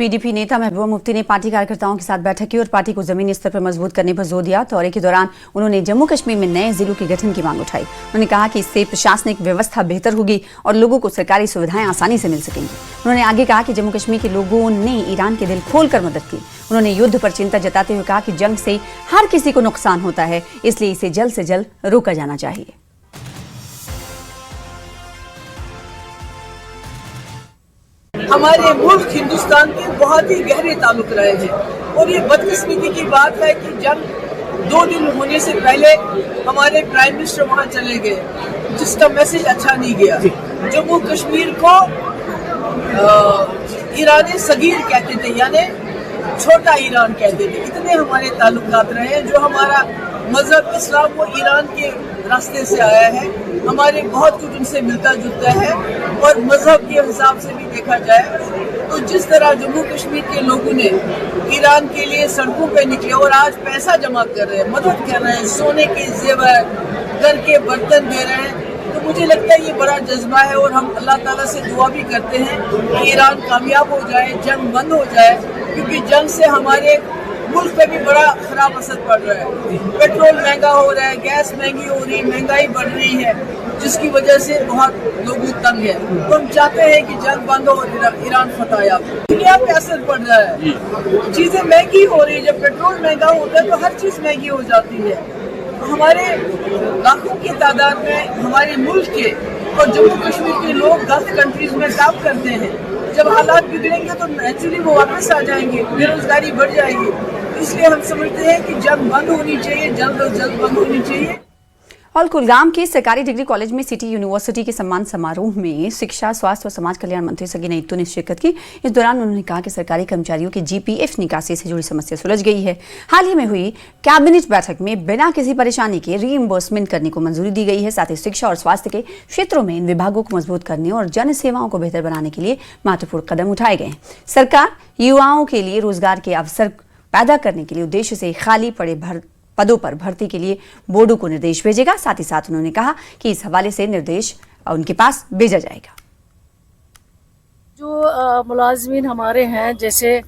PDP नेता महबूबा मुफ्ती ने party कार्यकर्ताओं के साथ बैठक की और पार्टी को जमीनी स्तर पर मजबूत करने पर जोर दिया। दौरे के दौरान उन्होंने जम्मू कश्मीर में नए जिलों के गठन की मांग उठाई। उन्होंने कहा कि इससे प्रशासनिक व्यवस्था बेहतर होगी और लोगों को सरकारी सुविधाएं आसानी से मिल सकेंगी। उन्होंने आगे कहा कि जम्मू कश्मीर के लोगों ने ईरान के दिल खोलकर मदद की। उन्होंने युद्ध पर चिंता जताते हुए कहा कि जंग से हर किसी को नुकसान होता है, इसलिए इसे जल्द से जल्द रोका जाना चाहिए। हमारे मुल्क हिंदुस्तान के बहुत ही गहरे ताल्लुक रहे हैं और ये बदकिस्मती की बात है कि जब 2 दिन होने से पहले हमारे प्राइम मिनिस्टर वहाँ चले गए, जिसका मैसेज अच्छा नहीं गया। जम्मू कश्मीर को ईरान सगीर कहते थे, यानी छोटा ईरान कहते थे। इतने हमारे ताल्लुकात रहे हैं। जो हमारा मजहब इस्लाम वो ईरान के रास्ते से आया है, हमारे बहुत कुछ उनसे मिलता जुलता है। और मजहब के हिसाब से भी देखा जाए तो जिस तरह जम्मू कश्मीर के लोगों ने ईरान के लिए सड़कों पे निकले और आज पैसा जमा कर रहे हैं, मदद कर रहे हैं, सोने के जेवर, घर के बर्तन दे रहे हैं, तो मुझे लगता है ये बड़ा जज्बा है। और हम अल्लाह ताला से दुआ भी करते हैं कि ईरान कामयाब हो जाए, जंग बंद हो जाए, क्योंकि जंग से हमारे मुल्क पे भी बड़ा खराब असर पड़ रहा है। पेट्रोल महंगा हो रहा है, गैस महंगी हो रही, महंगाई बढ़ रही है, जिसकी वजह से बहुत लोग तंग है। तो हम चाहते हैं कि जंग बंद हो और ईरान फतह याब हो। दुनिया पे असर पड़ रहा है, चीजें महंगी हो रही है। जब पेट्रोल महंगा होता है तो हर चीज महंगी हो जाती है। हमारे लाखों की तादाद में हमारे मुल्क के और जम्मू कश्मीर के लोग गल्फ कंट्रीज में काम करते हैं। जब हालात बिगड़ेंगे तो नेचुरली वो वापस आ जाएंगे, बेरोजगारी बढ़ जाएगी। इसलिए हम समझते हैं कि जंग बंद होनी चाहिए, जल्द अज जल्द बंद होनी चाहिए। और कुलगाम के सरकारी डिग्री कॉलेज में सिटी यूनिवर्सिटी के सम्मान समारोह में शिक्षा, स्वास्थ्य और समाज कल्याण मंत्री सगीना इत्तू ने शिरकत की। इस दौरान उन्होंने कहा कि सरकारी कर्मचारियों की जीपीएफ निकासी से जुड़ी समस्या सुलझ गई है। हाल ही में हुई कैबिनेट बैठक में बिना किसी परेशानी के रीइंबर्समेंट करने को मंजूरी दी गई है। साथ ही शिक्षा और स्वास्थ्य के क्षेत्रों में इन विभागों को मजबूत करने और जन सेवाओं को बेहतर बनाने के लिए महत्वपूर्ण कदम उठाए गए हैं। सरकार युवाओं के लिए रोजगार के अवसर पैदा करने के लिए उद्देश्य से खाली पड़े पदों पर भर्ती के लिए बोर्डों को निर्देश भेजेगा। साथ ही साथ उन्होंने कहा कि इस हवाले से निर्देश उनके पास भेजा जाएगा। जो मुलाजमीन हमारे हैं, जैसे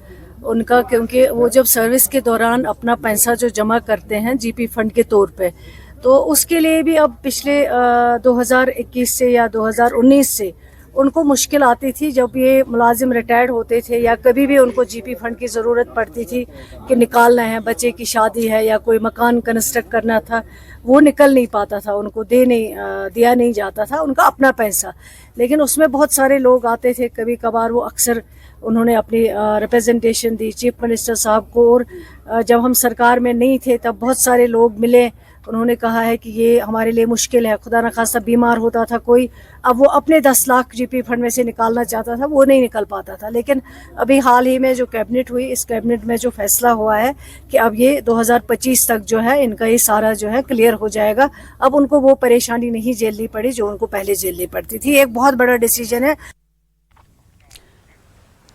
उनका, क्योंकि वो जब सर्विस के दौरान अपना पैसा जो जमा करते हैं जीपी फंड के तौर पे, तो उसके लिए भी अब पिछले 2021 से या 2019 से उनको मुश्किल आती थी। जब ये मुलाजिम रिटायर्ड होते थे या कभी भी उनको जीपी फंड की ज़रूरत पड़ती थी कि निकालना है, बच्चे की शादी है या कोई मकान कंस्ट्रक्ट करना था, वो निकल नहीं पाता था, उनको दिया नहीं जाता था उनका अपना पैसा। लेकिन उसमें बहुत सारे लोग आते थे, कभी कभार वो अक्सर उन्होंने अपनी रिप्रेजेंटेशन दी चीफ मिनिस्टर साहब को। और जब हम सरकार में नहीं थे तब बहुत सारे लोग मिले, उन्होंने कहा है कि ये हमारे लिए मुश्किल है, खुदा न खास्ता बीमार होता था कोई, अब वो अपने 10 लाख जीपी फंड में से निकालना चाहता था, वो नहीं निकल पाता था। लेकिन अभी हाल ही में जो कैबिनेट हुई, इस कैबिनेट में जो फैसला हुआ है कि अब ये 2025 तक जो है इनका ये सारा जो है क्लियर हो जाएगा। अब उनको वो परेशानी नहीं झेलनी पड़ी जो उनको पहले झेलनी पड़ती थी। एक बहुत बड़ा डिसीजन है।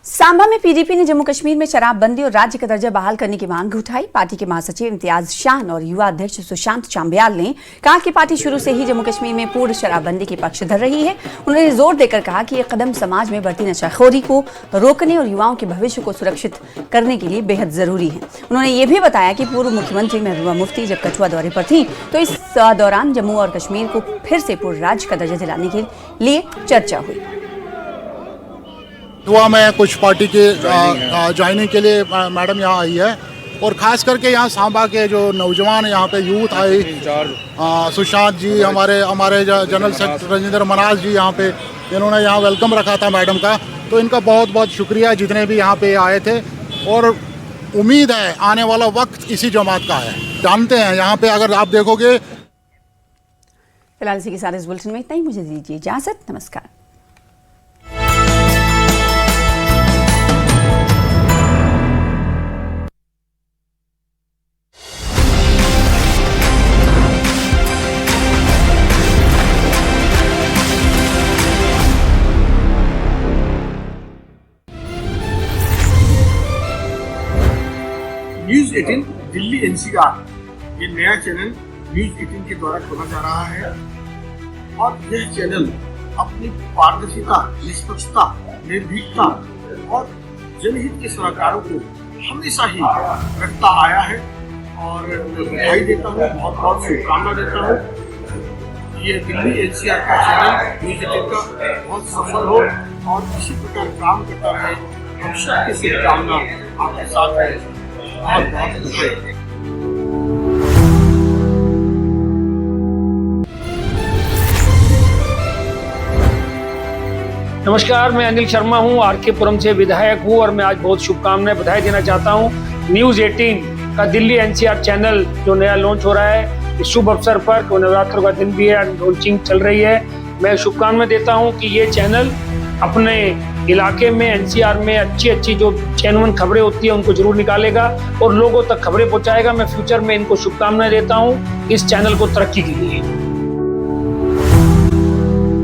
सांबा में पीडीपी ने जम्मू कश्मीर में शराबबंदी और राज्य का दर्जा बहाल करने की मांग उठाई। पार्टी के महासचिव इम्तियाज शान और युवा अध्यक्ष सुशांत चांब्याल ने कहा कि पार्टी शुरू से ही जम्मू कश्मीर में पूर्ण शराबबंदी के पक्षधर रही है। उन्होंने जोर देकर कहा कि यह कदम समाज में बढ़ती नशाखोरी को रोकने और युवाओं के भविष्य को सुरक्षित करने के लिए बेहद जरूरी है। उन्होंने ये भी बताया कि पूर्व मुख्यमंत्री महबूबा मुफ्ती जब कठुआ दौरे पर थी तो इस दौरान जम्मू और कश्मीर को फिर से पूर्ण राज्य का दर्जा दिलाने के लिए चर्चा हुई। दुआ में कुछ पार्टी के ज्वाइनिंग के लिए मैडम यहाँ आई है और ख़ास करके यहाँ सांबा के जो नौजवान यहाँ पे यूथ आए, सुशांत जी, हमारे जनरल सेक्रेटरी राजेंद्र मनाज जी यहाँ पे, इन्होंने यहाँ वेलकम रखा था मैडम का, तो इनका बहुत बहुत शुक्रिया जितने भी यहाँ पे आए थे। और उम्मीद है आने वाला वक्त इसी जमात का है। जानते हैं यहाँ पे अगर आप देखोगे। फिलहाल इसी के साथ इस बुलेटिन में इतना ही। मुझे दीजिए इजाजत। नमस्कार। न्यूज 18 दिल्ली एनसीआर ये नया चैनल न्यूज 18 के द्वारा खोला जा रहा है और यह चैनल अपनी पारदर्शिता, निष्पक्षता, निर्भीकता और जनहित के सलाहकारों को हमेशा ही रखता आया है और मैं बधाई देता हूँ, बहुत बहुत शुभकामना देता हूँ। ये दिल्ली एनसीआर का चैनल न्यूज़ 18 का बहुत सफल हो और इसी प्रकार काम करता रहे। हम सबकी शुभकामना आपके साथ है। बहुत बहुत बधाई। नमस्कार, मैं अनिल शर्मा हूं, आरके पुरम से विधायक हूं और मैं आज बहुत शुभकामनाएं बधाई देना चाहता हूं न्यूज़ 18 का दिल्ली एनसीआर चैनल जो नया लॉन्च हो रहा है इस शुभ अवसर पर। तो नवरात्र का दिन भी है, लॉन्चिंग चल रही है। मैं शुभकामनाएं देता हूं कि ये चैनल अपने इलाके में एनसीआर में अच्छी जो जेन्युइन खबरें होती है उनको जरूर निकालेगा और लोगों तक खबरें पहुंचाएगा। मैं फ्यूचर में इनको शुभकामनाएं देता हूं इस चैनल को तरक्की के लिए।